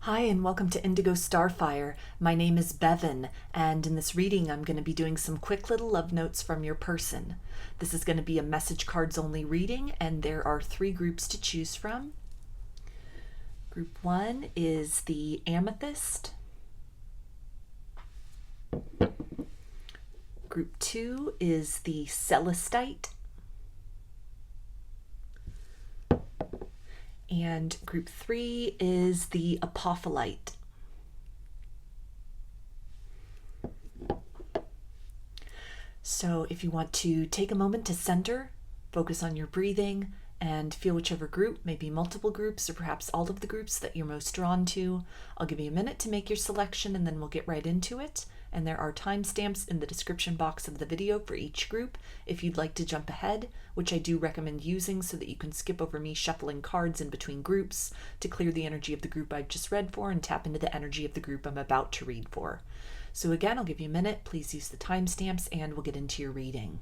Hi, and welcome to Indigo Starfire. My name is Bevin, and in this reading I'm going to be doing some quick little love notes from your person. This is going to be a message cards only reading, and there are 3 groups to choose from. Group 1 is the Amethyst. Group 2 is the Celestite. And group 3 is the Apophyllite. So if you want to take a moment to center, focus on your breathing, and feel whichever group, maybe multiple groups or perhaps all of the groups that you're most drawn to. I'll give you a minute to make your selection and then we'll get right into it. And there are timestamps in the description box of the video for each group if you'd like to jump ahead, which I do recommend using so that you can skip over me shuffling cards in between groups to clear the energy of the group I've just read for and tap into the energy of the group I'm about to read for. So again, I'll give you a minute. Please use the timestamps and we'll get into your reading.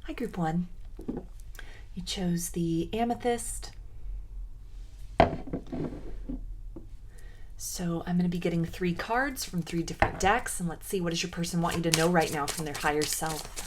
Hi, Group 1. You chose the Amethyst. So I'm going to be getting 3 cards from 3 different decks, and let's see, what does your person want you to know right now from their higher self?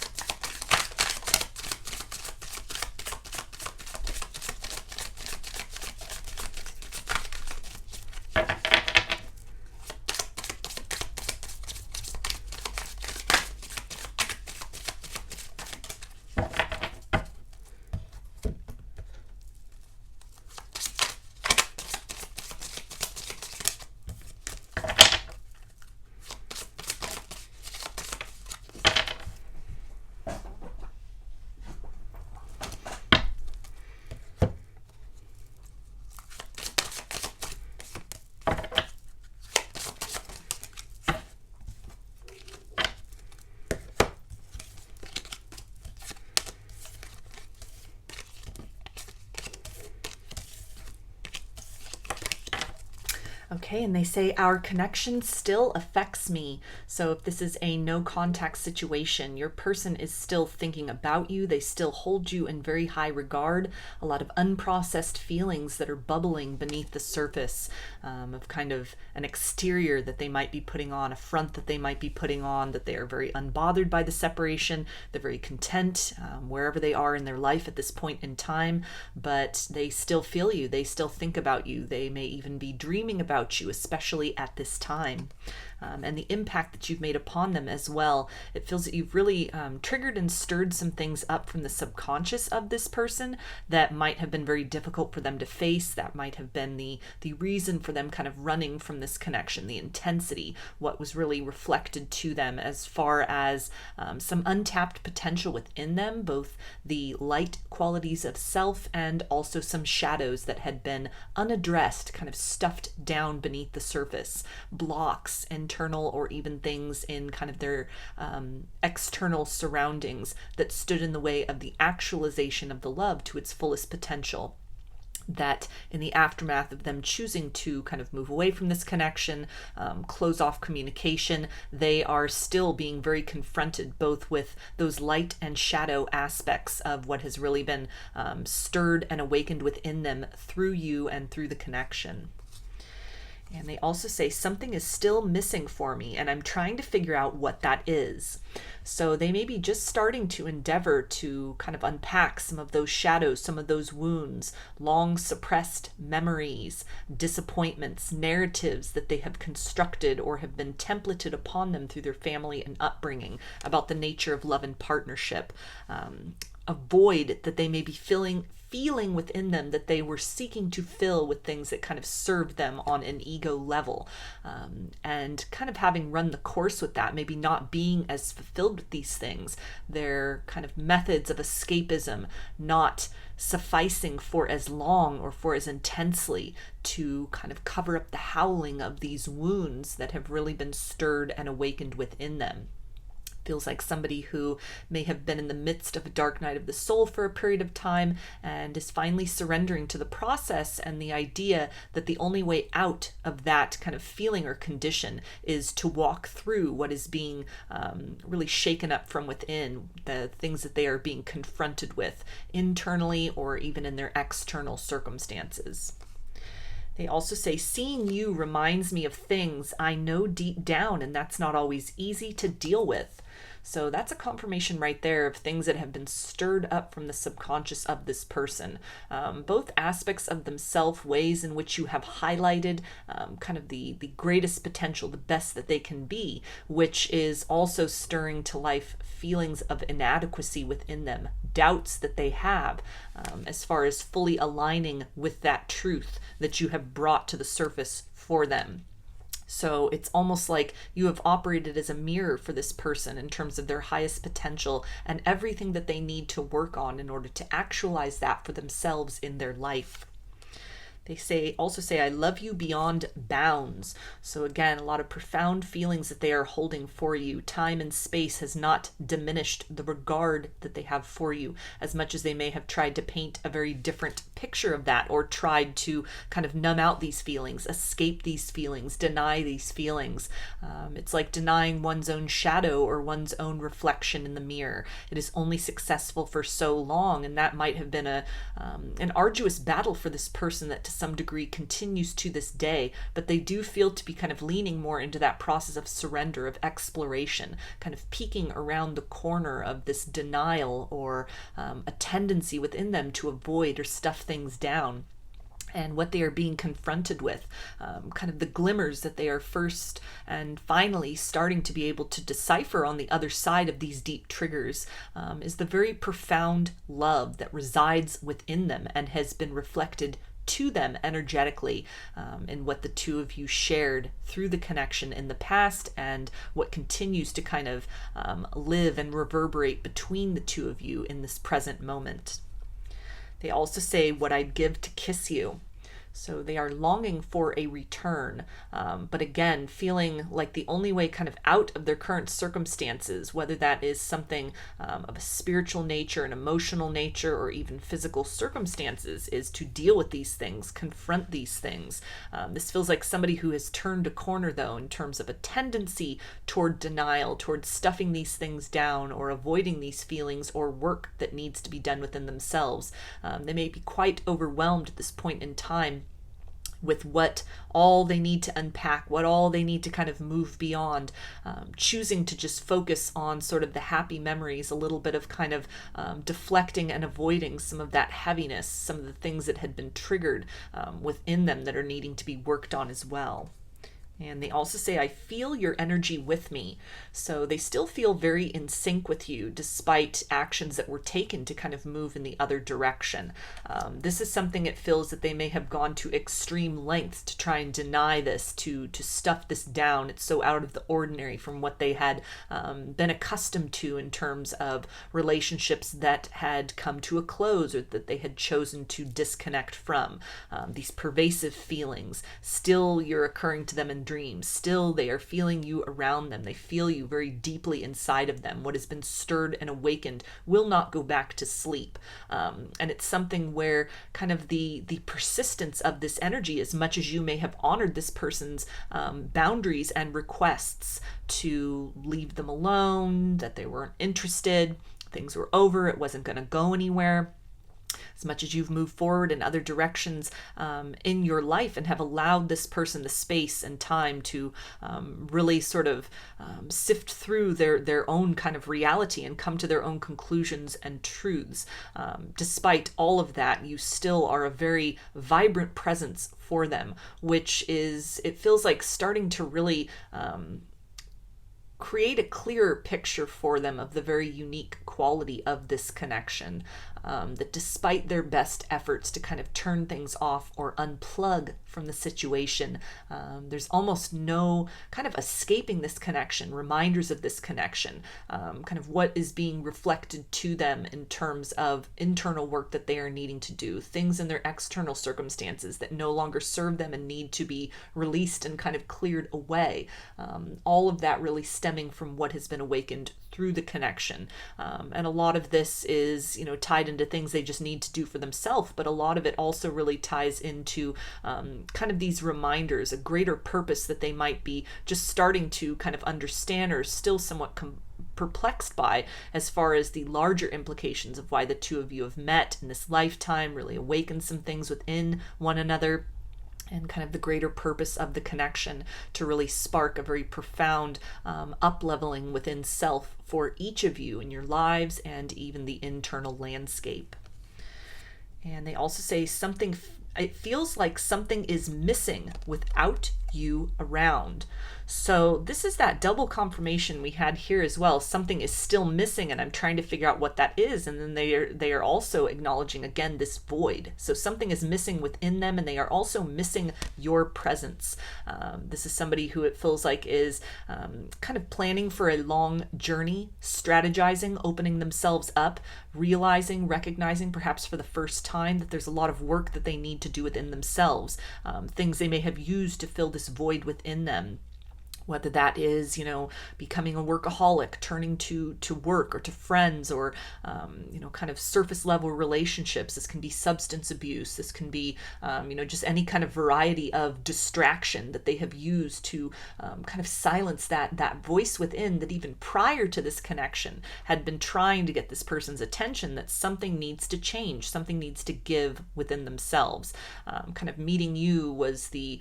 Okay, and they say our connection still affects me. So if this is a no contact situation, your person is still thinking about you. They still hold you in very high regard. A lot of unprocessed feelings that are bubbling beneath the surface of kind of an exterior that they might be putting on, a front that they might be putting on, that they are very unbothered by the separation. They're very content wherever they are in their life at this point in time, but they still feel you. They still think about you. They may even be dreaming about you, especially at this time. And the impact that you've made upon them as well. It feels that you've really triggered and stirred some things up from the subconscious of this person that might have been very difficult for them to face. That might have been the reason for them kind of running from this connection, the intensity, what was really reflected to them as far as some untapped potential within them, both the light qualities of self and also some shadows that had been unaddressed, kind of stuffed down beneath the surface, blocks, internal or even things in kind of their external surroundings that stood in the way of the actualization of the love to its fullest potential. That in the aftermath of them choosing to kind of move away from this connection, close off communication, they are still being very confronted both with those light and shadow aspects of what has really been stirred and awakened within them through you and through the connection. And they also say something is still missing for me, and I'm trying to figure out what that is. So they may be just starting to endeavor to kind of unpack some of those shadows, some of those wounds, long suppressed memories, disappointments, narratives that they have constructed or have been templated upon them through their family and upbringing about the nature of love and partnership. A void that they may be feeling within them that they were seeking to fill with things that kind of served them on an ego level. And kind of having run the course with that, maybe not being as fulfilled with these things, their kind of methods of escapism not sufficing for as long or for as intensely to kind of cover up the howling of these wounds that have really been stirred and awakened within them. Feels like somebody who may have been in the midst of a dark night of the soul for a period of time and is finally surrendering to the process and the idea that the only way out of that kind of feeling or condition is to walk through what is being really shaken up from within, the things that they are being confronted with internally or even in their external circumstances. They also say, seeing you reminds me of things I know deep down, and that's not always easy to deal with. So that's a confirmation right there of things that have been stirred up from the subconscious of this person. Both aspects of themselves, ways in which you have highlighted kind of the greatest potential, the best that they can be, which is also stirring to life feelings of inadequacy within them, doubts that they have as far as fully aligning with that truth that you have brought to the surface for them. So it's almost like you have operated as a mirror for this person in terms of their highest potential and everything that they need to work on in order to actualize that for themselves in their life. They also say, I love you beyond bounds. So again, a lot of profound feelings that they are holding for you. Time and space has not diminished the regard that they have for you, as much as they may have tried to paint a very different picture of that, or tried to kind of numb out these feelings, escape these feelings, deny these feelings. It's like denying one's own shadow or one's own reflection in the mirror. It is only successful for so long, and that might have been an arduous battle for this person that to some degree continues to this day, but they do feel to be kind of leaning more into that process of surrender, of exploration, kind of peeking around the corner of this denial or a tendency within them to avoid or stuff things down. And what they are being confronted with, kind of the glimmers that they are first and finally starting to be able to decipher on the other side of these deep triggers, is the very profound love that resides within them and has been reflected to them energetically in what the two of you shared through the connection in the past and what continues to kind of live and reverberate between the two of you in this present moment. They also say, what I'd give to kiss you. So they are longing for a return, but again, feeling like the only way kind of out of their current circumstances, whether that is something of a spiritual nature, an emotional nature, or even physical circumstances, is to deal with these things, confront these things. This feels like somebody who has turned a corner, though, in terms of a tendency toward denial, toward stuffing these things down or avoiding these feelings or work that needs to be done within themselves. They may be quite overwhelmed at this point in time with what all they need to unpack, what all they need to kind of move beyond, choosing to just focus on sort of the happy memories, a little bit of kind of deflecting and avoiding some of that heaviness, some of the things that had been triggered within them that are needing to be worked on as well. And they also say, I feel your energy with me. So they still feel very in sync with you, despite actions that were taken to kind of move in the other direction. This is something it feels that they may have gone to extreme lengths to try and deny this, to stuff this down. It's so out of the ordinary from what they had been accustomed to in terms of relationships that had come to a close or that they had chosen to disconnect from. These pervasive feelings, still you're occurring to them in dreams. Still, they are feeling you around them. They feel you very deeply inside of them. What has been stirred and awakened will not go back to sleep. And it's something where kind of the persistence of this energy, as much as you may have honored this person's boundaries and requests to leave them alone, that they weren't interested, things were over, it wasn't going to go anywhere. as much as you've moved forward in other directions in your life and have allowed this person the space and time to really sort of sift through their own kind of reality and come to their own conclusions and truths. Despite all of that, you still are a very vibrant presence for them, which is, it feels like starting to really create a clearer picture for them of the very unique quality of this connection. That despite their best efforts to kind of turn things off or unplug from the situation, there's almost no kind of escaping this connection, reminders of this connection, kind of what is being reflected to them in terms of internal work that they are needing to do, things in their external circumstances that no longer serve them and need to be released and kind of cleared away. All of that really stemming from what has been awakened through the connection. And a lot of this is, tied into things they just need to do for themselves, but a lot of it also really ties into kind of these reminders, a greater purpose that they might be just starting to kind of understand or still somewhat perplexed by, as far as the larger implications of why the two of you have met in this lifetime, really awakened some things within one another, and kind of the greater purpose of the connection to really spark a very profound up-leveling within self for each of you in your lives and even the internal landscape. And they also say it feels like something is missing without you around. So this is that double confirmation we had here as well. Something is still missing and I'm trying to figure out what that is. And then they are also acknowledging again this void. So something is missing within them and they are also missing your presence. This is somebody who it feels like is kind of planning for a long journey, strategizing, opening themselves up, realizing, recognizing perhaps for the first time that there's a lot of work that they need to do within themselves, things they may have used to fill this void within them. Whether that is, becoming a workaholic, turning to work or to friends or, kind of surface level relationships. This can be substance abuse. This can be, just any kind of variety of distraction that they have used to kind of silence that voice within that even prior to this connection had been trying to get this person's attention that something needs to change, something needs to give within themselves. Kind of meeting you was the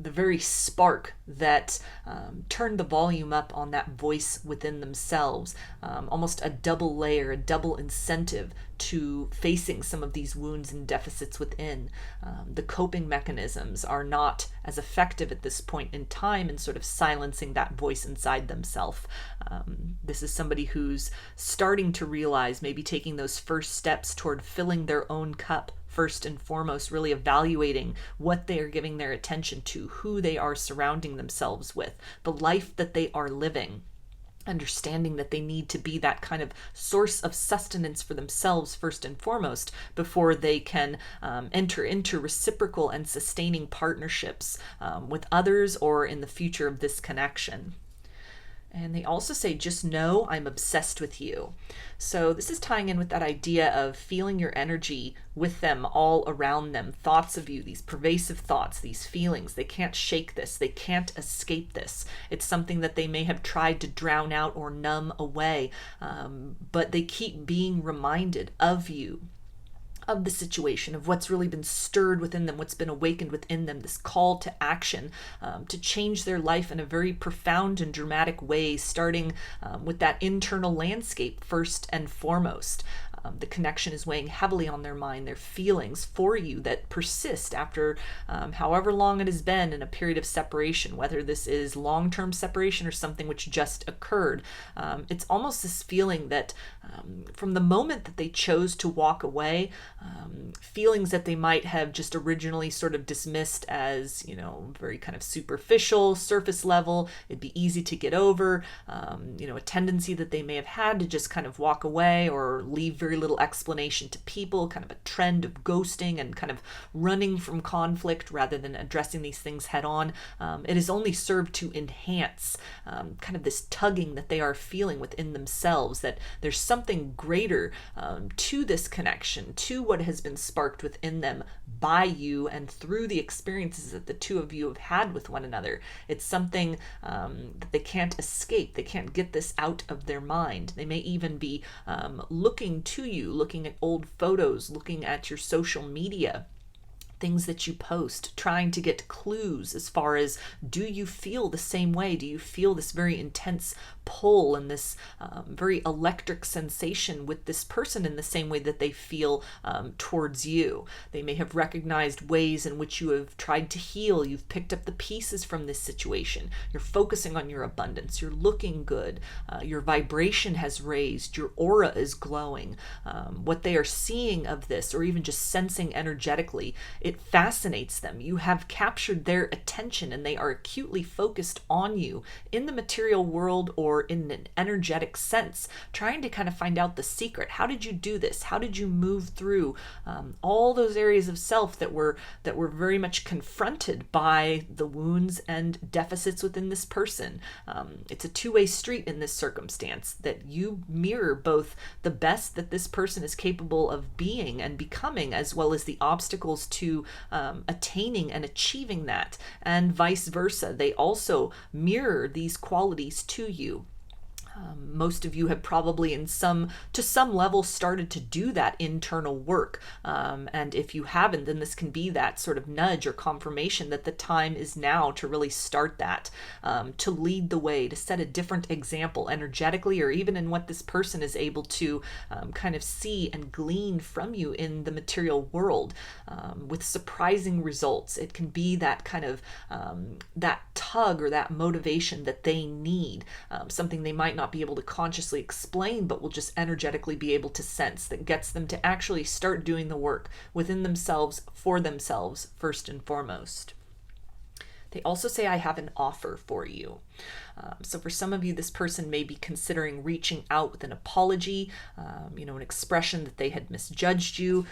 very spark that turned the volume up on that voice within themselves, almost a double layer, a double incentive to facing some of these wounds and deficits within. The coping mechanisms are not as effective at this point in time in sort of silencing that voice inside themselves. This is somebody who's starting to realize, maybe taking those first steps toward filling their own cup first and foremost, really evaluating what they are giving their attention to, who they are surrounding themselves with, the life that they are living. Understanding that they need to be that kind of source of sustenance for themselves first and foremost before they can enter into reciprocal and sustaining partnerships with others or in the future of this connection. And they also say, just know I'm obsessed with you. So this is tying in with that idea of feeling your energy with them, all around them, thoughts of you, these pervasive thoughts, these feelings. They can't shake this. They can't escape this. It's something that they may have tried to drown out or numb away, but they keep being reminded of you, of the situation, of what's really been stirred within them, what's been awakened within them, this call to action, to change their life in a very profound and dramatic way, starting with that internal landscape first and foremost. The connection is weighing heavily on their mind, their feelings for you that persist after however long it has been in a period of separation, whether this is long-term separation or something which just occurred. It's almost this feeling that from the moment that they chose to walk away, feelings that they might have just originally sort of dismissed as, very kind of superficial, surface level, it'd be easy to get over, a tendency that they may have had to just kind of walk away or leave very little explanation to people, kind of a trend of ghosting and kind of running from conflict rather than addressing these things head on. It has only served to enhance kind of this tugging that they are feeling within themselves, that there's something greater to this connection, to what has been sparked within them by you and through the experiences that the two of you have had with one another. It's something that they can't escape. They can't get this out of their mind. They may even be looking to to you, looking at old photos, looking at your social media, things that you post, trying to get clues as far as, do you feel the same way? Do you feel this very intense pull and this very electric sensation with this person in the same way that they feel towards you? They may have recognized ways in which you have tried to heal. You've picked up the pieces from this situation. You're focusing on your abundance. You're looking good. Your vibration has raised. Your aura is glowing. What they are seeing of this, or even just sensing energetically, it fascinates them. You have captured their attention and they are acutely focused on you in the material world or in an energetic sense, trying to kind of find out the secret. How did you do this? How did you move through all those areas of self that were very much confronted by the wounds and deficits within this person? It's a two-way street in this circumstance, that you mirror both the best that this person is capable of being and becoming, as well as the obstacles to attaining and achieving that, and vice versa. They also mirror these qualities to you. Most of you have probably to some level started to do that internal work. And if you haven't, then this can be that sort of nudge or confirmation that the time is now to really start that, to lead the way, to set a different example energetically, or even in what this person is able to kind of see and glean from you in the material world, with surprising results. It can be that kind of that tug or that motivation that they need, something they might not be able to consciously explain, but will just energetically be able to sense, that gets them to actually start doing the work within themselves, for themselves, first and foremost. They also say, I have an offer for you. So for some of you, this person may be considering reaching out with an apology, an expression that they had misjudged you.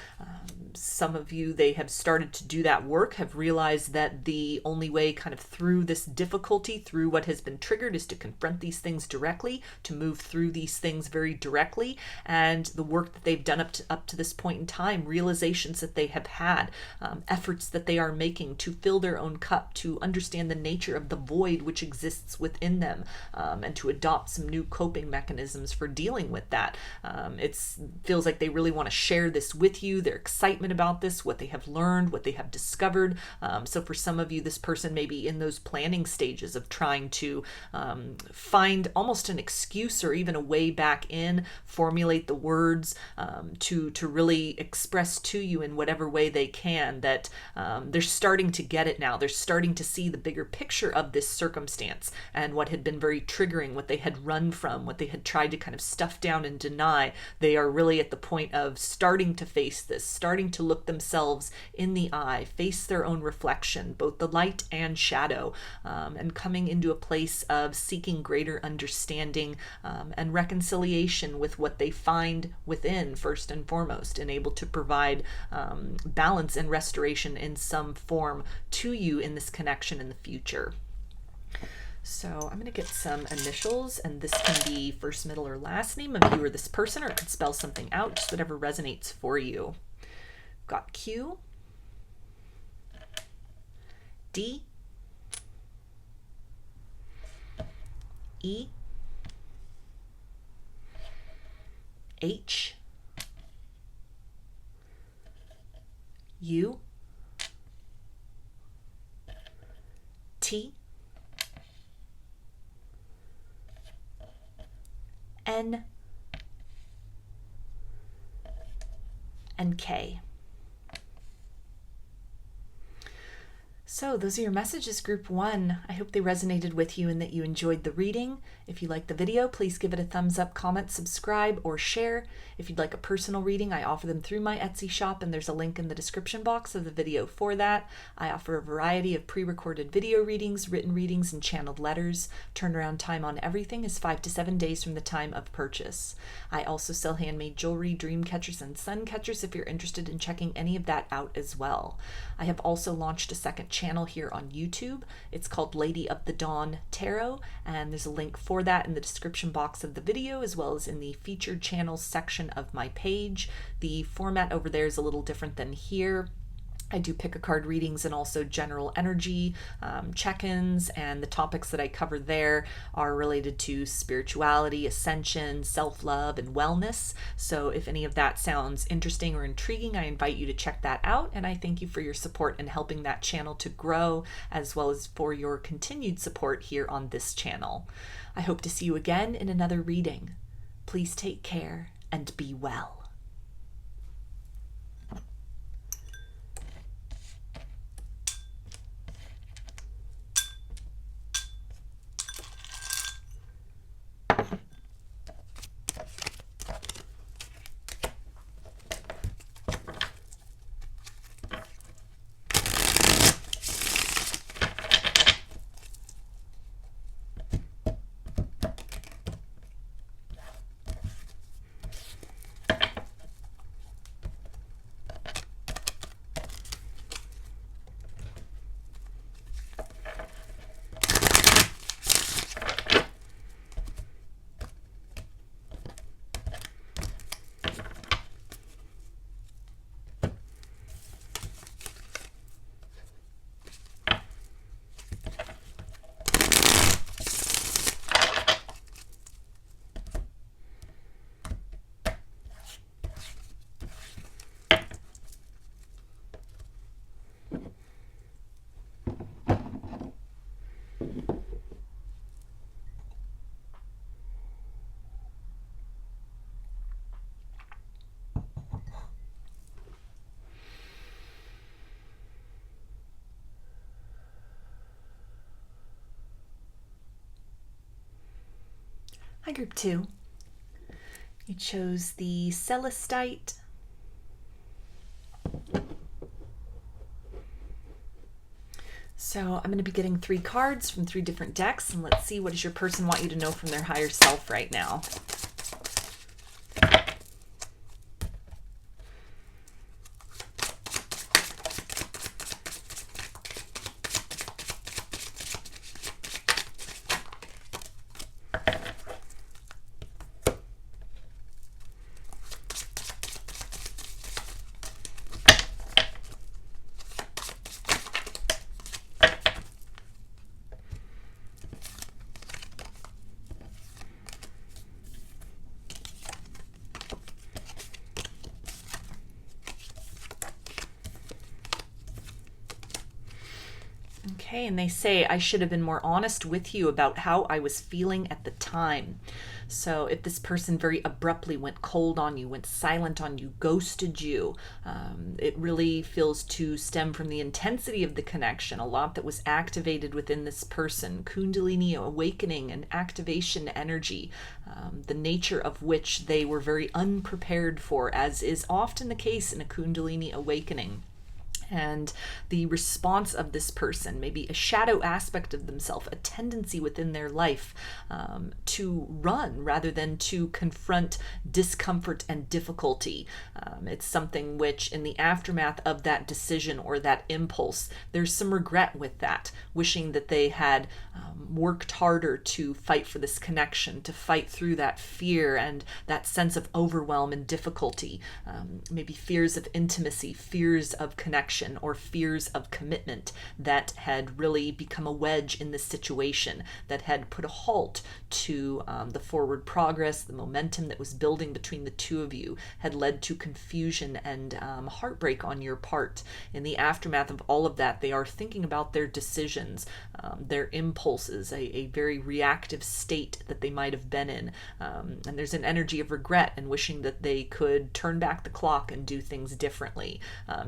Some of you, they have started to do that work, have realized that the only way kind of through this difficulty, through what has been triggered, is to confront these things directly, to move through these things very directly. And the work that they've done up to this point in time, realizations that they have had, efforts that they are making to fill their own cup, to understand the nature of the void which exists within them, and to adopt some new coping mechanisms for dealing with that. It feels like they really want to share this with you, their excitement about this, what they have learned, what they have discovered. So for some of you, this person may be in those planning stages of trying to find almost an excuse or even a way back in, formulate the words to really express to you in whatever way they can that they're starting to get it now. They're starting to see the bigger picture of this circumstance and what had been very triggering, what they had run from, what they had tried to kind of stuff down and deny. They are really at the point of starting to face this, starting to look themselves in the eye, face their own reflection, both the light and shadow, and coming into a place of seeking greater understanding and reconciliation with what they find within, first and foremost, and able to provide balance and restoration in some form to you in this connection in the future. So I'm going to get some initials, and this can be first, middle, or last name of you or this person, or it could spell something out, just whatever resonates for you. Got Q, D, E, H, U, T, N, and K. So those are your messages, group 1. I hope they resonated with you and that you enjoyed the reading. If you liked the video, please give it a thumbs up, comment, subscribe, or share. If you'd like a personal reading, I offer them through my Etsy shop, and there's a link in the description box of the video for that. I offer a variety of pre-recorded video readings, written readings, and channeled letters. Turnaround time on everything is 5 to 7 days from the time of purchase. I also sell handmade jewelry, dream catchers, and sun catchers if you're interested in checking any of that out as well. I have also launched a second channel here on YouTube. It's called Lady of the Dawn Tarot, and there's a link for that in the description box of the video, as well as in the featured channels section of my page. The format over there is a little different than here. I do pick a card readings and also general energy check-ins, and the topics that I cover there are related to spirituality, ascension, self-love, and wellness. So if any of that sounds interesting or intriguing, I invite you to check that out, and I thank you for your support in helping that channel to grow, as well as for your continued support here on this channel. I hope to see you again in another reading. Please take care and be well. Hi, Group 2. You chose the Celestite. So I'm going to be getting 3 cards from 3 different decks, and let's see, what does your person want you to know from their higher self right now? Okay, and they say, I should have been more honest with you about how I was feeling at the time. So if this person very abruptly went cold on you, went silent on you, ghosted you, it really feels to stem from the intensity of the connection, a lot that was activated within this person, Kundalini awakening and activation energy, the nature of which they were very unprepared for, as is often the case in a Kundalini awakening. And the response of this person, maybe a shadow aspect of themselves, a tendency within their life to run rather than to confront discomfort and difficulty. It's something which, in the aftermath of that decision or that impulse, there's some regret with that, wishing that they had worked harder to fight for this connection, to fight through that fear and that sense of overwhelm and difficulty, maybe fears of intimacy, fears of connection, or fears of commitment that had really become a wedge in this situation, that had put a halt to the forward progress, the momentum that was building between the two of you, had led to confusion and heartbreak on your part. In the aftermath of all of that, they are thinking about their decisions, their impulses, a very reactive state that they might have been in. And there's an energy of regret and wishing that they could turn back the clock and do things differently,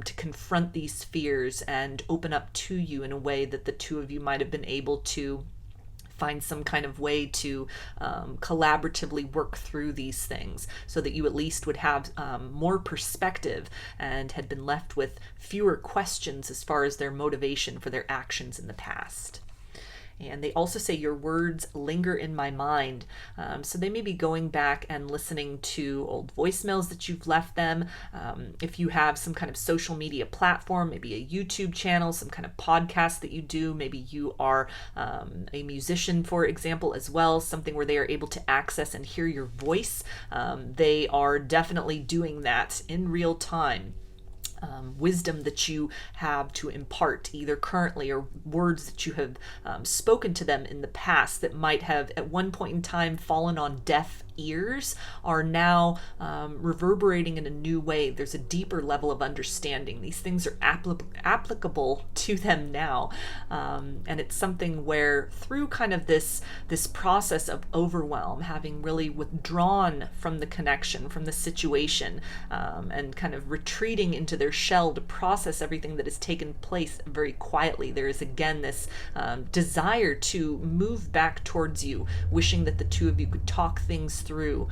to confront these fears and open up to you in a way that the two of you might have been able to find some kind of way to collaboratively work through these things, so that you at least would have more perspective and had been left with fewer questions as far as their motivation for their actions in the past. And they also say your words linger in my mind. So they may be going back and listening to old voicemails that you've left them. If you have some kind of social media platform, maybe a YouTube channel, some kind of podcast that you do, maybe you are a musician, for example, as well, something where they are able to access and hear your voice. They are definitely doing that in real time. wisdom that you have to impart, either currently or words that you have spoken to them in the past that might have at one point in time fallen on deaf ears, are now reverberating in a new way. There's a deeper level of understanding. These things are applicable to them now. And it's something where through kind of this process of overwhelm, having really withdrawn from the connection, from the situation, and kind of retreating into their shell to process everything that has taken place very quietly, there is again this desire to move back towards you, wishing that the two of you could talk things through,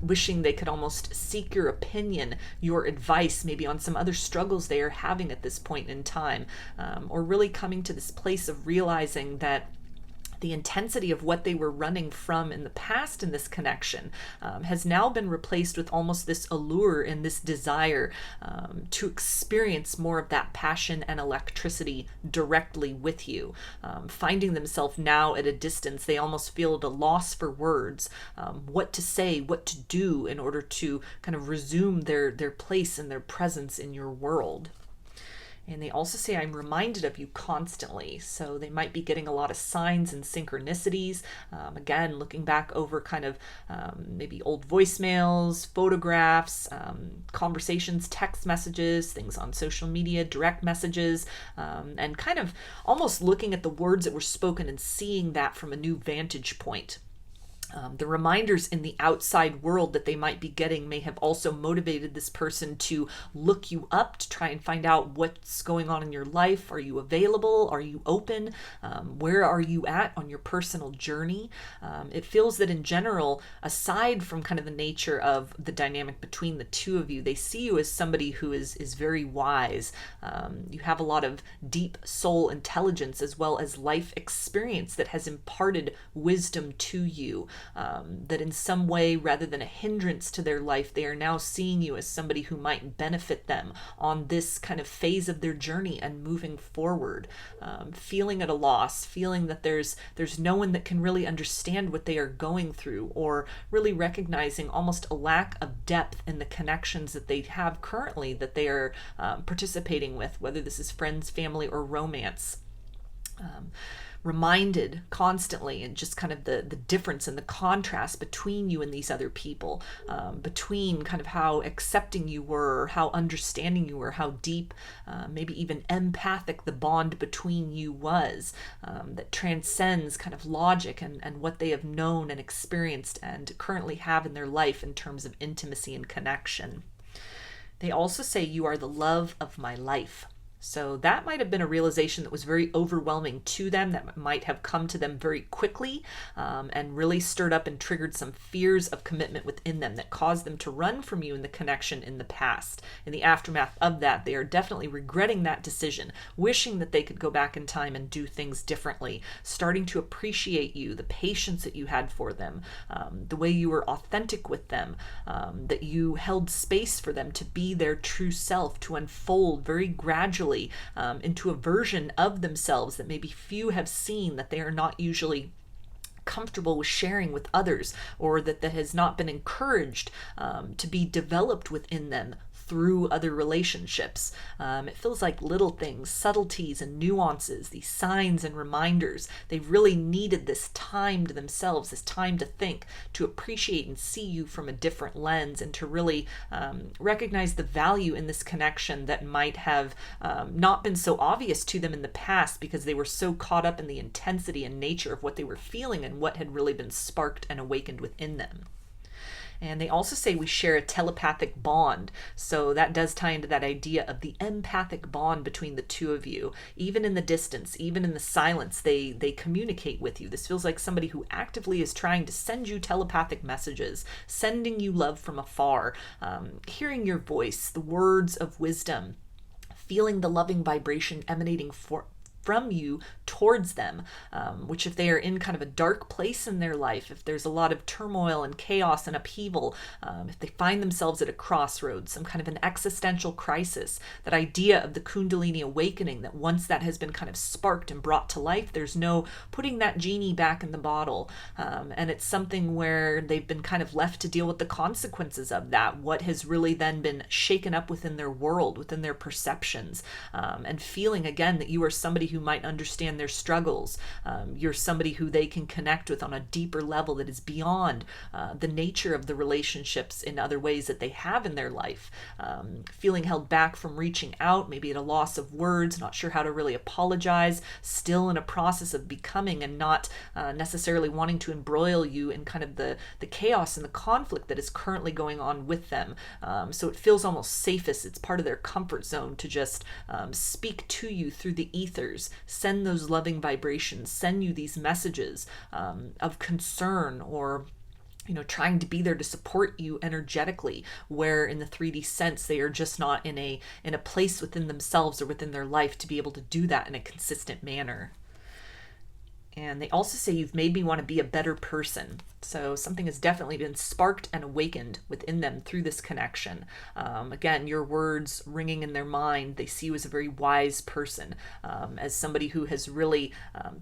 wishing they could almost seek your opinion, your advice, maybe on some other struggles they are having at this point in time, or really coming to this place of realizing that the intensity of what they were running from in the past in this connection has now been replaced with almost this allure and this desire to experience more of that passion and electricity directly with you. Finding themselves now at a distance, they almost feel at a loss for words, what to say, what to do in order to kind of resume their place and their presence in your world. And they also say, I'm reminded of you constantly. So they might be getting a lot of signs and synchronicities. Again, looking back over kind of maybe old voicemails, photographs, conversations, text messages, things on social media, direct messages, and kind of almost looking at the words that were spoken and seeing that from a new vantage point. The reminders in the outside world that they might be getting may have also motivated this person to look you up to try and find out what's going on in your life. Are you available? Are you open? Where are you at on your personal journey? It feels that in general, aside from kind of the nature of the dynamic between the two of you, they see you as somebody who is very wise. You have a lot of deep soul intelligence as well as life experience that has imparted wisdom to you. That in some way, rather than a hindrance to their life, they are now seeing you as somebody who might benefit them on this kind of phase of their journey and moving forward. Feeling at a loss, feeling that there's no one that can really understand what they are going through, or really recognizing almost a lack of depth in the connections that they have currently that they are participating with, whether this is friends, family, or romance. Reminded constantly, and just kind of the difference and the contrast between you and these other people, between kind of how accepting you were, or how understanding you were, how deep, maybe even empathic the bond between you was, that transcends kind of logic and what they have known and experienced and currently have in their life in terms of intimacy and connection. They also say, you are the love of my life. So that might have been a realization that was very overwhelming to them, that might have come to them very quickly, and really stirred up and triggered some fears of commitment within them that caused them to run from you in the connection in the past. In the aftermath of that, they are definitely regretting that decision, wishing that they could go back in time and do things differently, starting to appreciate you, the patience that you had for them, the way you were authentic with them, that you held space for them to be their true self, to unfold very gradually into a version of themselves that maybe few have seen, that they are not usually comfortable with sharing with others, or that has not been encouraged to be developed within them through other relationships. It feels like little things, subtleties and nuances, these signs and reminders. They really needed this time to themselves, this time to think, to appreciate and see you from a different lens, and to really recognize the value in this connection that might have not been so obvious to them in the past, because they were so caught up in the intensity and nature of what they were feeling and what had really been sparked and awakened within them. And they also say we share a telepathic bond. So that does tie into that idea of the empathic bond between the two of you. Even in the distance, even in the silence, they communicate with you. This feels like somebody who actively is trying to send you telepathic messages, sending you love from afar, hearing your voice, the words of wisdom, feeling the loving vibration emanating from you towards them, which if they are in kind of a dark place in their life, if there's a lot of turmoil and chaos and upheaval, if they find themselves at a crossroads, some kind of an existential crisis, that idea of the Kundalini awakening, that once that has been kind of sparked and brought to life, there's no putting that genie back in the bottle. And it's something where they've been kind of left to deal with the consequences of that, what has really then been shaken up within their world, within their perceptions, and feeling again that you are somebody who might understand their struggles. You're somebody who they can connect with on a deeper level that is beyond the nature of the relationships in other ways that they have in their life. Feeling held back from reaching out, maybe at a loss of words, not sure how to really apologize, still in a process of becoming and not necessarily wanting to embroil you in kind of the chaos and the conflict that is currently going on with them. So it feels almost safest. It's part of their comfort zone to just speak to you through the ethers, send those loving vibrations, send you these messages of concern, or trying to be there to support you energetically, where in the 3D sense they are just not in a place within themselves or within their life to be able to do that in a consistent manner. And they also say, you've made me want to be a better person. So something has definitely been sparked and awakened within them through this connection. Again, your words ringing in their mind, they see you as a very wise person, as somebody who has really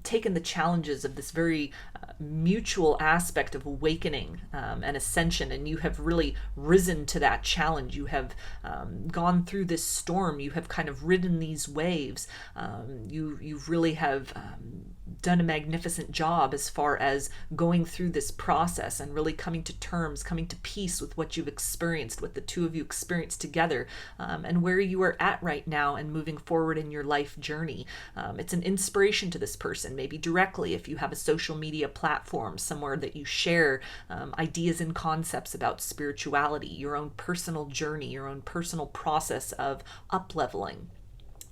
taken the challenges of this very mutual aspect of awakening and ascension, and you have really risen to that challenge. You have gone through this storm. You have kind of ridden these waves. You really have done a magnificent job as far as going through this process and really coming to terms, coming to peace with what you've experienced, what the two of you experienced together, and where you are at right now and moving forward in your life journey. It's an inspiration to this person, maybe directly if you have a social media platform somewhere that you share ideas and concepts about spirituality, your own personal journey, your own personal process of up-leveling.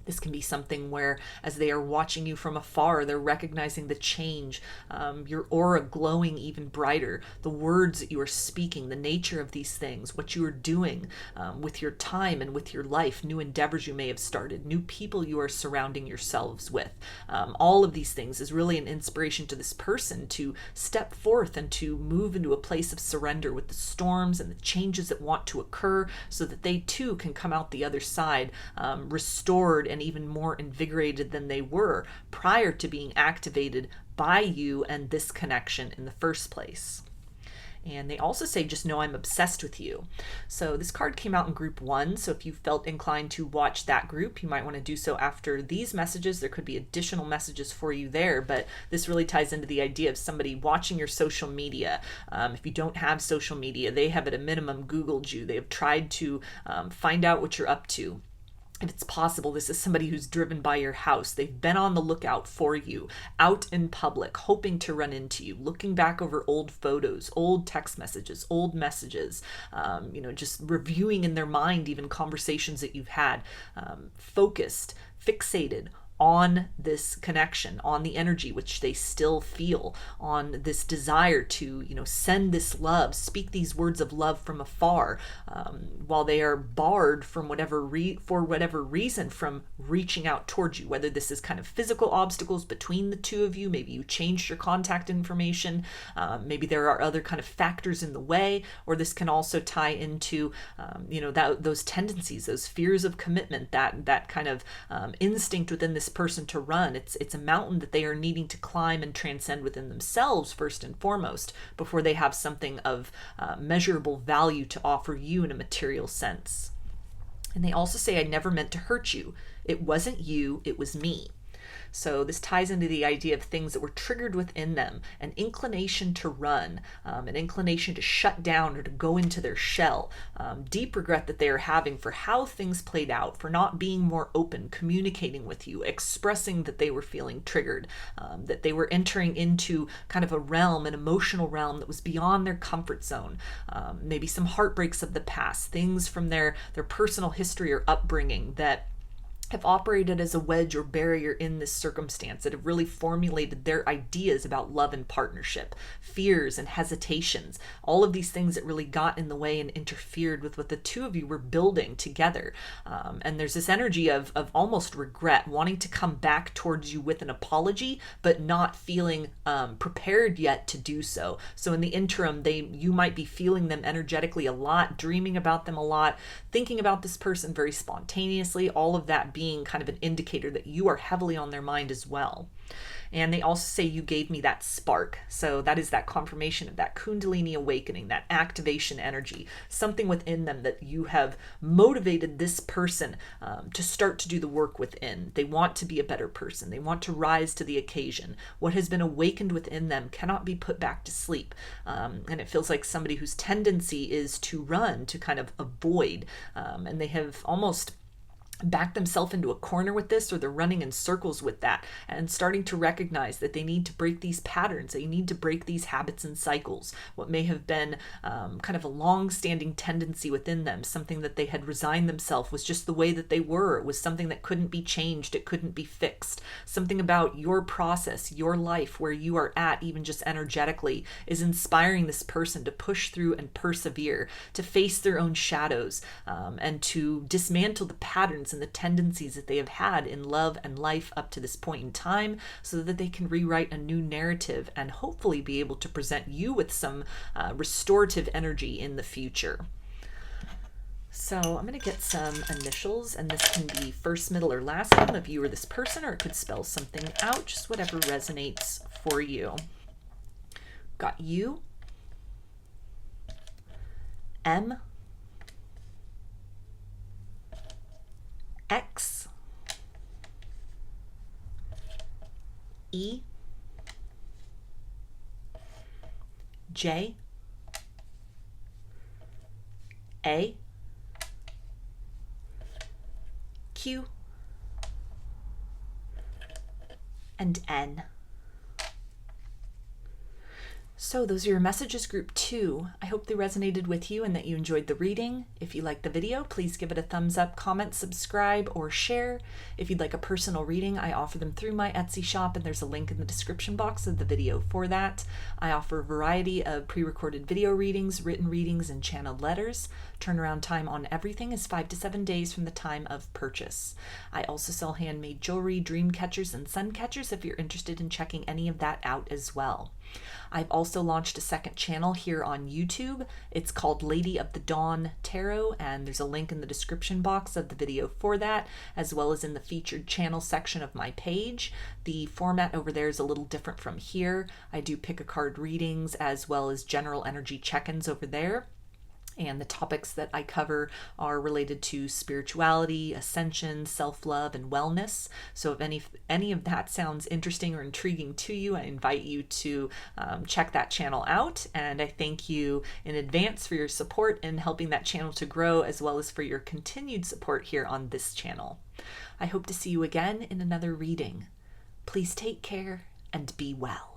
This can be something where, as they are watching you from afar, they're recognizing the change, your aura glowing even brighter, the words that you are speaking, the nature of these things, what you are doing with your time and with your life, new endeavors you may have started, new people you are surrounding yourselves with. All of these things is really an inspiration to this person to step forth and to move into a place of surrender with the storms and the changes that want to occur, so that they too can come out the other side restored and even more invigorated than they were prior to being activated by you and this connection in the first place. And they also say, just know I'm obsessed with you. So this card came out in group 1. So if you felt inclined to watch that group, you might want to do so after these messages. There could be additional messages for you there, but this really ties into the idea of somebody watching your social media. If you don't have social media, they have at a minimum Googled you. They have tried to find out what you're up to. If it's possible, this is somebody who's driven by your house. They've been on the lookout for you, out in public, hoping to run into you, looking back over old photos, old text messages, old messages, just reviewing in their mind even conversations that you've had, focused, fixated on this connection, on the energy which they still feel, on this desire to, send this love, speak these words of love from afar, while they are barred from for whatever reason from reaching out towards you, whether this is kind of physical obstacles between the two of you, maybe you changed your contact information, maybe there are other kind of factors in the way, or this can also tie into, those tendencies, those fears of commitment, that kind of instinct within this person to run. It's a mountain that they are needing to climb and transcend within themselves first and foremost, before they have something of measurable value to offer you in a material sense. And they also say, I never meant to hurt you. It wasn't you, it was me. So this ties into the idea of things that were triggered within them, an inclination to run, an inclination to shut down or to go into their shell, deep regret that they are having for how things played out, for not being more open, communicating with you, expressing that they were feeling triggered, that they were entering into kind of a realm, an emotional realm that was beyond their comfort zone, maybe some heartbreaks of the past, things from their personal history or upbringing that have operated as a wedge or barrier in this circumstance, that have really formulated their ideas about love and partnership, fears and hesitations, all of these things that really got in the way and interfered with what the two of you were building together. And there's this energy of almost regret, wanting to come back towards you with an apology, but not feeling prepared yet to do so. So in the interim, you might be feeling them energetically a lot, dreaming about them a lot, thinking about this person very spontaneously, all of that being kind of an indicator that you are heavily on their mind as well. And they also say you gave me that spark. So that is that confirmation of that Kundalini awakening, that activation energy, something within them that you have motivated this person to start to do the work within. They want to be a better person. They want to rise to the occasion. What has been awakened within them cannot be put back to sleep. And it feels like somebody whose tendency is to run, to kind of avoid. And they have almost back themselves into a corner with this, or they're running in circles with that, and starting to recognize that they need to break these patterns, they need to break these habits and cycles, what may have been kind of a long-standing tendency within them, something that they had resigned themselves was just the way that they were. It was something that couldn't be changed, it couldn't be fixed. Something about your process, your life, where you are at, even just energetically, is inspiring this person to push through and persevere, to face their own shadows, and to dismantle the patterns and the tendencies that they have had in love and life up to this point in time, so that they can rewrite a new narrative and hopefully be able to present you with some restorative energy in the future. So I'm going to get some initials, and this can be first, middle, or last name of you or this person, or it could spell something out, just whatever resonates for you. Got U, M, X, E, J, A, Q, and N. So those are your messages, group 2. I hope they resonated with you and that you enjoyed the reading. If you liked the video, please give it a thumbs up, comment, subscribe, or share. If you'd like a personal reading, I offer them through my Etsy shop, and there's a link in the description box of the video for that. I offer a variety of pre-recorded video readings, written readings, and channeled letters. Turnaround time on everything is 5 to 7 days from the time of purchase. I also sell handmade jewelry, dream catchers, and sun catchers if you're interested in checking any of that out as well. I've also launched a second channel here on YouTube. It's called Lady of the Dawn Tarot, and there's a link in the description box of the video for that, as well as in the featured channel section of my page. The format over there is a little different from here. I do pick-a-card readings as well as general energy check-ins over there. And the topics that I cover are related to spirituality, ascension, self-love, and wellness. So if any of that sounds interesting or intriguing to you, I invite you to check that channel out. And I thank you in advance for your support in helping that channel to grow, as well as for your continued support here on this channel. I hope to see you again in another reading. Please take care and be well.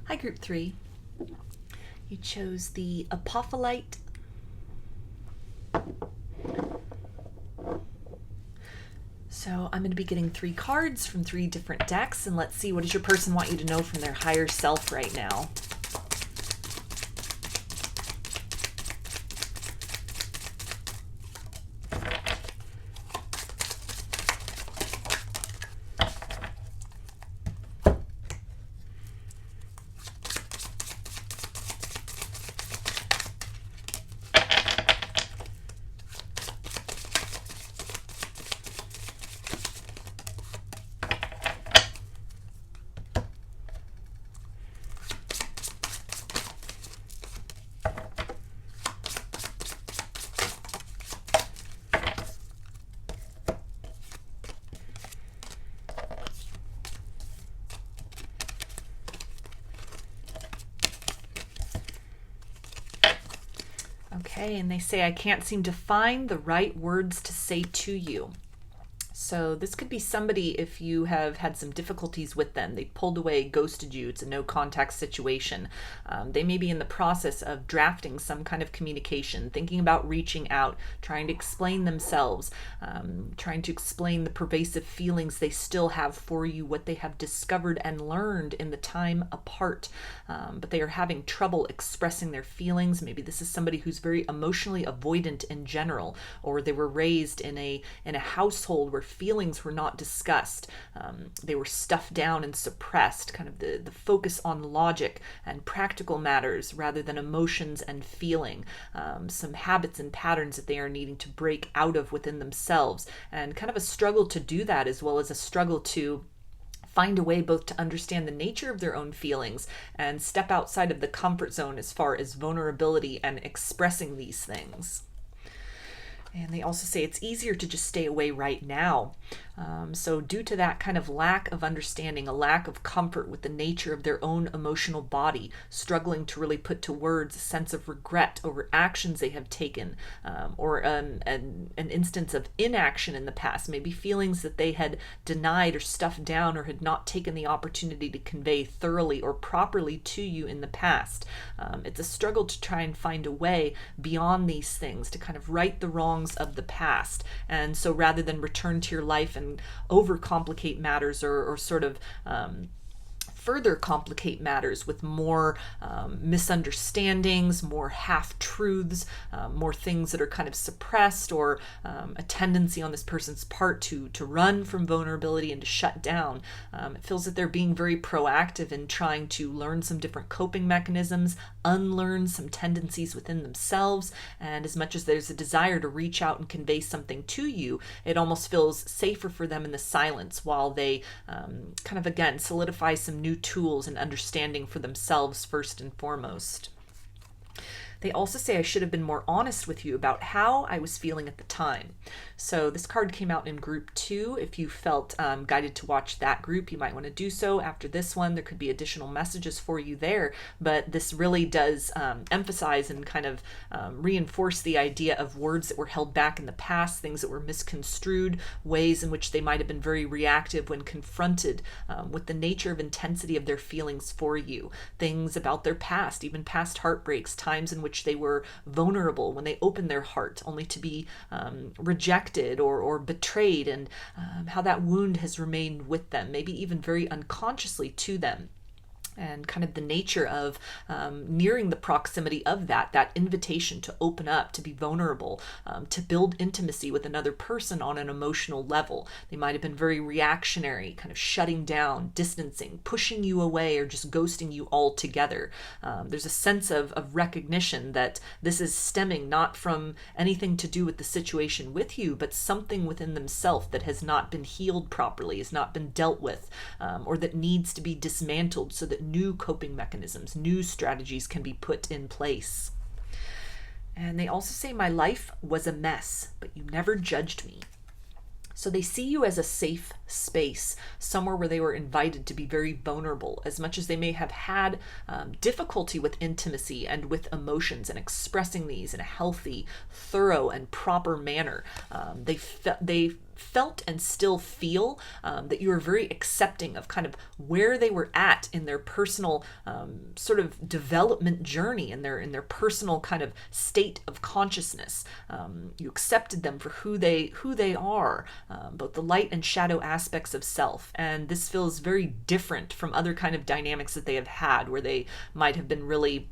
Hi, Group 3. You chose the Apophyllite. So I'm going to be getting 3 cards from 3 different decks, and let's see, what does your person want you to know from their higher self right now? Okay, and they say, I can't seem to find the right words to say to you. So this could be somebody, if you have had some difficulties with them, they pulled away, ghosted you, it's a no contact situation. They may be in the process of drafting some kind of communication, thinking about reaching out, trying to explain themselves, trying to explain the pervasive feelings they still have for you, what they have discovered and learned in the time apart. But they are having trouble expressing their feelings. Maybe this is somebody who's very emotionally avoidant in general, or they were raised in a household where feelings were not discussed. They were stuffed down and suppressed, kind of the focus on logic and practical matters rather than emotions and feeling. Some habits and patterns that they are needing to break out of within themselves, and kind of a struggle to do that, as well as a struggle to find a way both to understand the nature of their own feelings and step outside of the comfort zone as far as vulnerability and expressing these things. And they also say it's easier to just stay away right now. So due to that kind of lack of understanding, a lack of comfort with the nature of their own emotional body, struggling to really put to words a sense of regret over actions they have taken, or an instance of inaction in the past, maybe feelings that they had denied or stuffed down or had not taken the opportunity to convey thoroughly or properly to you in the past. It's a struggle to try and find a way beyond these things to kind of right the wrongs of the past. And so rather than return to your life and overcomplicate matters or sort of further complicate matters with more misunderstandings, more half-truths, more things that are kind of suppressed, or a tendency on this person's part to run from vulnerability and to shut down. It feels that they're being very proactive in trying to learn some different coping mechanisms, unlearn some tendencies within themselves, and as much as there's a desire to reach out and convey something to you, it almost feels safer for them in the silence while they kind of, again, solidify some new tools and understanding for themselves first and foremost. They also say I should have been more honest with you about how I was feeling at the time. So this card came out in group 2. If you felt guided to watch that group, you might want to do so. After this one, there could be additional messages for you there, but this really does emphasize and kind of reinforce the idea of words that were held back in the past, things that were misconstrued, ways in which they might have been very reactive when confronted with the nature of intensity of their feelings for you, things about their past, even past heartbreaks, times in which they were vulnerable when they opened their heart only to be rejected or betrayed, and how that wound has remained with them, maybe even very unconsciously to them. And kind of the nature of nearing the proximity of that invitation to open up, to be vulnerable, to build intimacy with another person on an emotional level. They might have been very reactionary, kind of shutting down, distancing, pushing you away, or just ghosting you altogether. There's a sense of recognition that this is stemming not from anything to do with the situation with you, but something within themselves that has not been healed properly, has not been dealt with, or that needs to be dismantled so that new coping mechanisms, new strategies can be put in place. And they also say, my life was a mess, but you never judged me. So they see you as a safe space, somewhere where they were invited to be very vulnerable, as much as they may have had difficulty with intimacy and with emotions and expressing these in a healthy, thorough, and proper manner. They felt and still feel that you are very accepting of kind of where they were at in their personal sort of development journey, in their personal kind of state of consciousness. You accepted them for who they are, both the light and shadow aspects of self. And this feels very different from other kind of dynamics that they have had, where they might have been really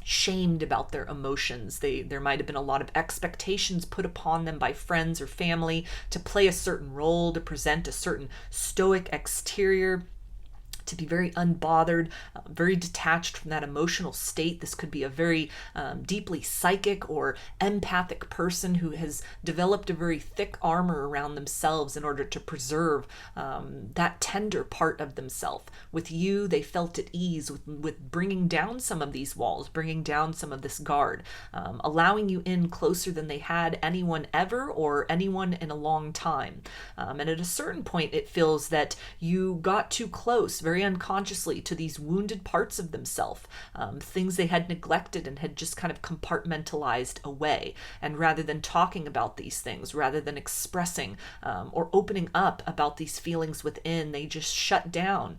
shamed about their emotions. There might have been a lot of expectations put upon them by friends or family to play a certain role, to present a certain stoic exterior, to be very unbothered, very detached from that emotional state. This could be a very deeply psychic or empathic person who has developed a very thick armor around themselves in order to preserve that tender part of themselves. With you, they felt at ease with bringing down some of these walls, bringing down some of this guard, allowing you in closer than they had anyone ever or anyone in a long time. And at a certain point, it feels that you got too close, very unconsciously, to these wounded parts of themselves, things they had neglected and had just kind of compartmentalized away. And rather than talking about these things, rather than expressing or opening up about these feelings within, they just shut down,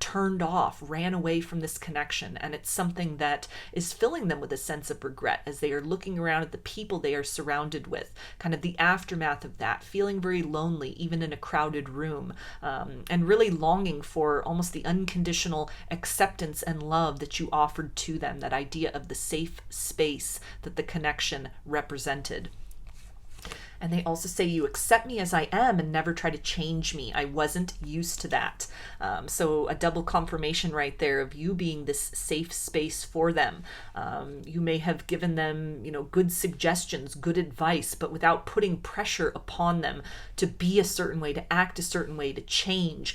turned off, ran away from this connection. And it's something that is filling them with a sense of regret as they are looking around at the people they are surrounded with, kind of the aftermath of that, feeling very lonely, even in a crowded room, and really longing for almost the unconditional acceptance and love that you offered to them, that idea of the safe space that the connection represented. And they also say, you accept me as I am and never try to change me. I wasn't used to that. So a double confirmation right there of you being this safe space for them. You may have given them, good suggestions, good advice, but without putting pressure upon them to be a certain way, to act a certain way, to change.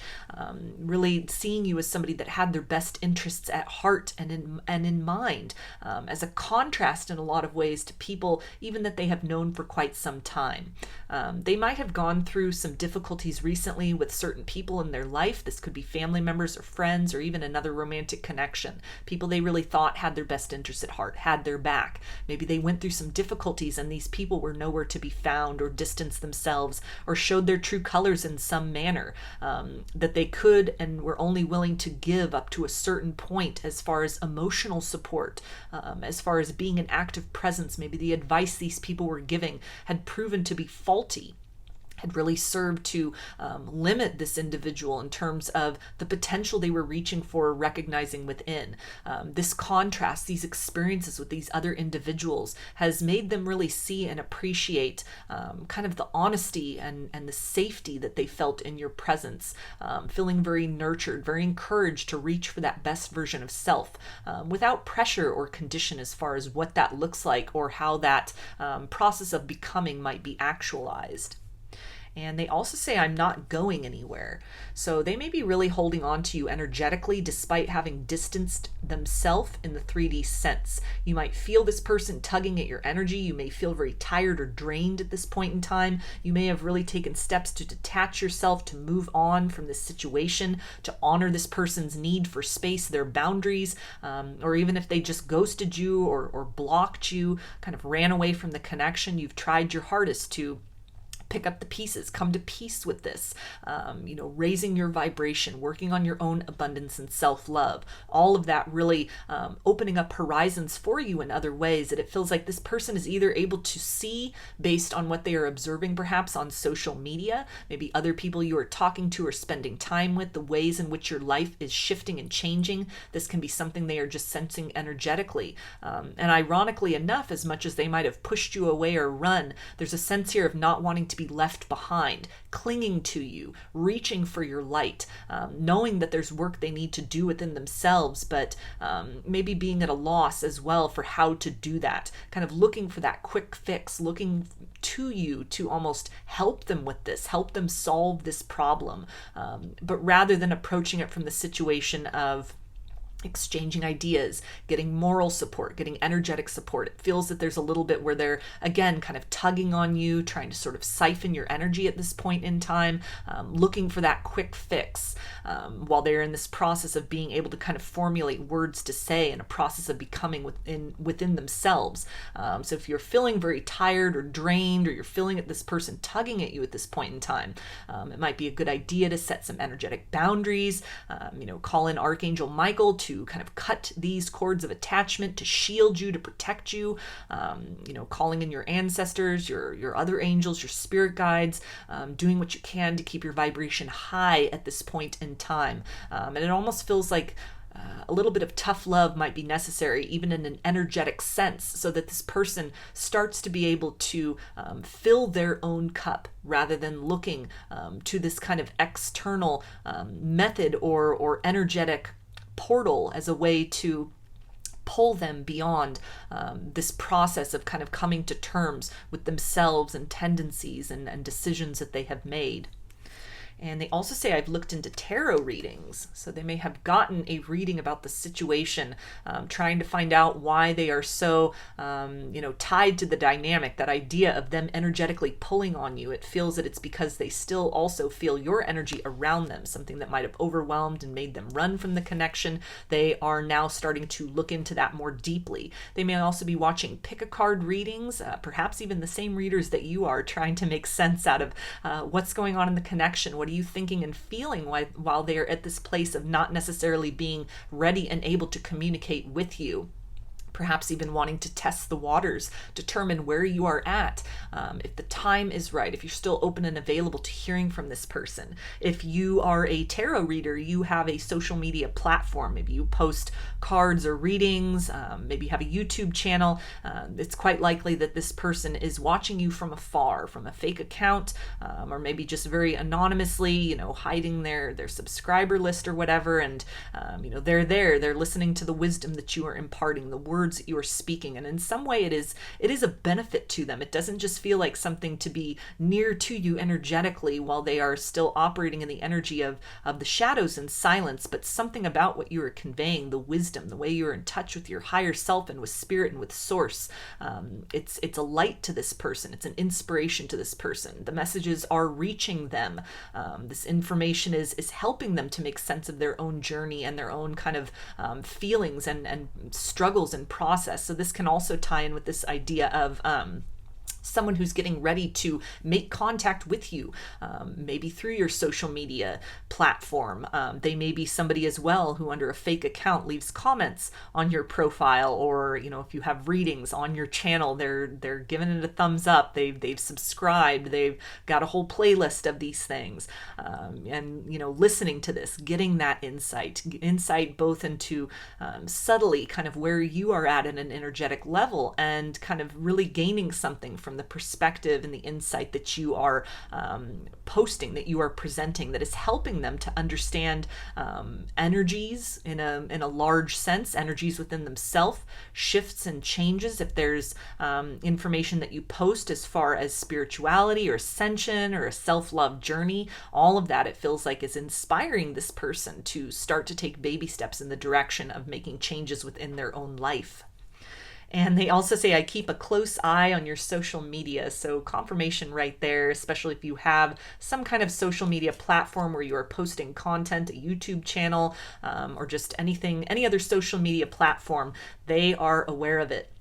Really seeing you as somebody that had their best interests at heart and in mind, as a contrast in a lot of ways to people even that they have known for quite some time. They might have gone through some difficulties recently with certain people in their life. This could be family members or friends or even another romantic connection. People they really thought had their best interests at heart, had their back. Maybe they went through some difficulties and these people were nowhere to be found, or distanced themselves, or showed their true colors in some manner, that they could and were only willing to give up to a certain point as far as emotional support, as far as being an active presence. Maybe the advice these people were giving had proven to be faulty, had really served to limit this individual in terms of the potential they were reaching for, recognizing within. This contrast, these experiences with these other individuals, has made them really see and appreciate kind of the honesty and the safety that they felt in your presence, feeling very nurtured, very encouraged to reach for that best version of self, without pressure or condition as far as what that looks like or how that process of becoming might be actualized. And they also say, I'm not going anywhere. So they may be really holding on to you energetically despite having distanced themselves in the 3D sense. You might feel this person tugging at your energy. You may feel very tired or drained at this point in time. You may have really taken steps to detach yourself, to move on from this situation, to honor this person's need for space, their boundaries, or even if they just ghosted you or blocked you, kind of ran away from the connection, you've tried your hardest to pick up the pieces, come to peace with this, raising your vibration, working on your own abundance and self-love, all of that really opening up horizons for you in other ways that it feels like this person is either able to see based on what they are observing perhaps on social media, maybe other people you are talking to or spending time with, the ways in which your life is shifting and changing. This can be something they are just sensing energetically. And ironically enough, as much as they might have pushed you away or run, there's a sense here of not wanting to be left behind, clinging to you, reaching for your light, knowing that there's work they need to do within themselves, but maybe being at a loss as well for how to do that, kind of looking for that quick fix, looking to you to almost help them with this, help them solve this problem, but rather than approaching it from the situation of exchanging ideas, getting moral support, getting energetic support. It feels that there's a little bit where they're, again, kind of tugging on you, trying to sort of siphon your energy at this point in time, looking for that quick fix, while they're in this process of being able to kind of formulate words to say in a process of becoming within themselves. So if you're feeling very tired or drained, or you're feeling at this person tugging at you at this point in time, it might be a good idea to set some energetic boundaries, call in Archangel Michael to kind of cut these cords of attachment, to shield you, to protect you, calling in your ancestors, your other angels, your spirit guides, doing what you can to keep your vibration high at this point in time. And it almost feels like a little bit of tough love might be necessary, even in an energetic sense, so that this person starts to be able to fill their own cup rather than looking to this kind of external method or energetic portal as a way to pull them beyond this process of kind of coming to terms with themselves and tendencies and decisions that they have made. And they also say I've looked into tarot readings. So they may have gotten a reading about the situation, trying to find out why they are so, tied to the dynamic, that idea of them energetically pulling on you. It feels that it's because they still also feel your energy around them, something that might have overwhelmed and made them run from the connection. They are now starting to look into that more deeply. They may also be watching pick-a-card readings, perhaps even the same readers that you are, trying to make sense out of what's going on in the connection. What are you thinking and feeling while they are at this place of not necessarily being ready and able to communicate with you? Perhaps even wanting to test the waters, determine where you are at, if the time is right, if you're still open and available to hearing from this person. If you are a tarot reader, you have a social media platform, maybe you post cards or readings, maybe you have a YouTube channel, it's quite likely that this person is watching you from afar, from a fake account, or maybe just very anonymously, hiding their subscriber list or whatever, and they're listening to the wisdom that you are imparting, the words that you are speaking, and in some way it is a benefit to them. It doesn't just feel like something to be near to you energetically while they are still operating in the energy of the shadows and silence, but something about what you are conveying, the wisdom, the way you're in touch with your higher self and with spirit and with source. It's a light to this person. It's an inspiration to this person. The messages are reaching them. This information is helping them to make sense of their own journey and their own kind of feelings and struggles and process. So this can also tie in with this idea of someone who's getting ready to make contact with you, maybe through your social media platform. They may be somebody as well who under a fake account leaves comments on your profile, or if you have readings on your channel, they're giving it a thumbs up, they've subscribed, they've got a whole playlist of these things, and listening to this, getting that insight both into subtly kind of where you are at an energetic level, and kind of really gaining something from the perspective and the insight that you are posting, that you are presenting, that is helping them to understand energies in a large sense, energies within themselves, shifts and changes. If there's information that you post as far as spirituality or ascension or a self-love journey, all of that, it feels like, is inspiring this person to start to take baby steps in the direction of making changes within their own life. And they also say, I keep a close eye on your social media. So confirmation right there, especially if you have some kind of social media platform where you are posting content, a YouTube channel, or just any other social media platform, they are aware of it.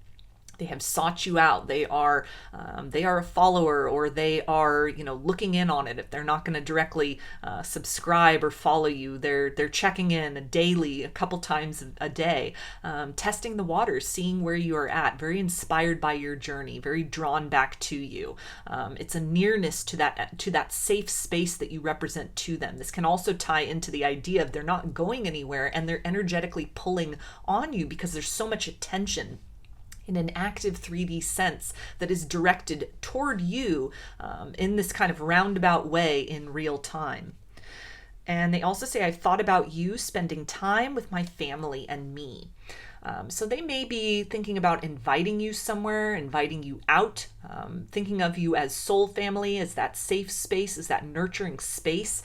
They have sought you out. They are a follower, or they are looking in on it. If they're not going to directly subscribe or follow you, they're checking in daily, a couple times a day, testing the waters, seeing where you are at. Very inspired by your journey, very drawn back to you. It's a nearness to that safe space that you represent to them. This can also tie into the idea of they're not going anywhere, and they're energetically pulling on you because there's so much attention in an active 3D sense that is directed toward you in this kind of roundabout way in real time. And they also say, I've thought about you spending time with my family and me. So they may be thinking about inviting you somewhere, inviting you out, thinking of you as soul family, as that safe space, as that nurturing space,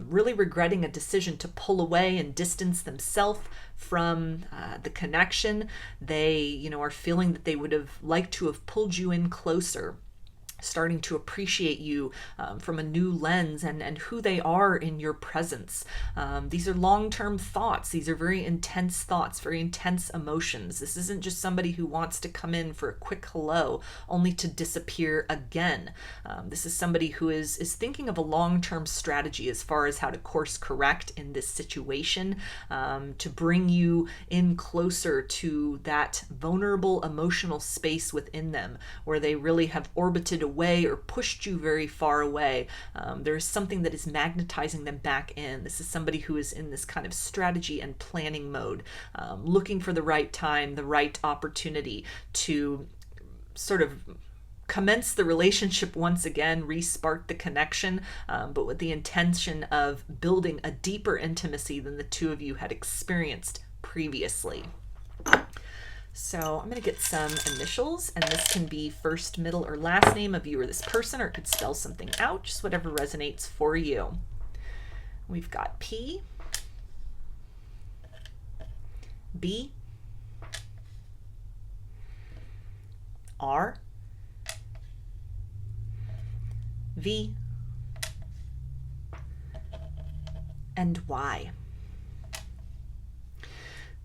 really regretting a decision to pull away and distance themselves from the connection. They, are feeling that they would have liked to have pulled you in closer, starting to appreciate you from a new lens and who they are in your presence. These are long-term thoughts. These are very intense thoughts, very intense emotions. This isn't just somebody who wants to come in for a quick hello only to disappear again. This is somebody who is thinking of a long-term strategy as far as how to course correct in this situation, to bring you in closer to that vulnerable emotional space within them where they really have orbited away or pushed you very far away. There is something that is magnetizing them back in. This is somebody who is in this kind of strategy and planning mode, looking for the right time, the right opportunity to sort of commence the relationship once again, re-spark the connection, but with the intention of building a deeper intimacy than the two of you had experienced previously. So I'm going to get some initials, and this can be first, middle, or last name of you or this person, or it could spell something out, just whatever resonates for you. We've got P, B, R, V, and Y.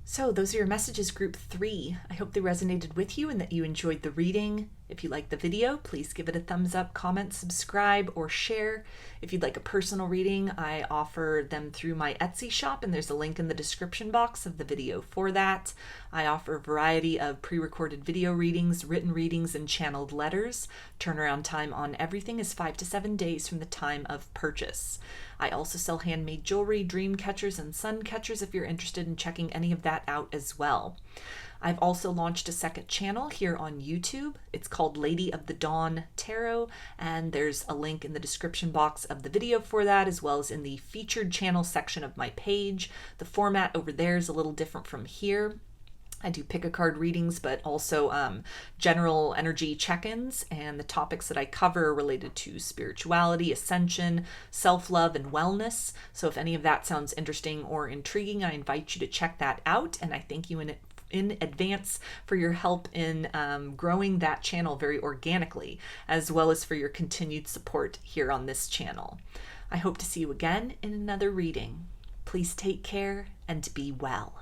So those are your messages, group 3. I hope they resonated with you and that you enjoyed the reading. If you liked the video, please give it a thumbs up, comment, subscribe, or share. If you'd like a personal reading, I offer them through my Etsy shop, and there's a link in the description box of the video for that. I offer a variety of pre-recorded video readings, written readings, and channeled letters. Turnaround time on everything is 5 to 7 days from the time of purchase. I also sell handmade jewelry, dream catchers, and sun catchers if you're interested in checking any of that out as well. I've also launched a second channel here on YouTube. It's called Lady of the Dawn Tarot, and there's a link in the description box of the video for that, as well as in the featured channel section of my page. The format over there is a little different from here. I do pick-a-card readings, but also general energy check-ins, and the topics that I cover are related to spirituality, ascension, self-love, and wellness. So if any of that sounds interesting or intriguing, I invite you to check that out, and I thank you in advance for your help in growing that channel very organically, as well as for your continued support here on this channel. I hope to see you again in another reading. Please take care and be well.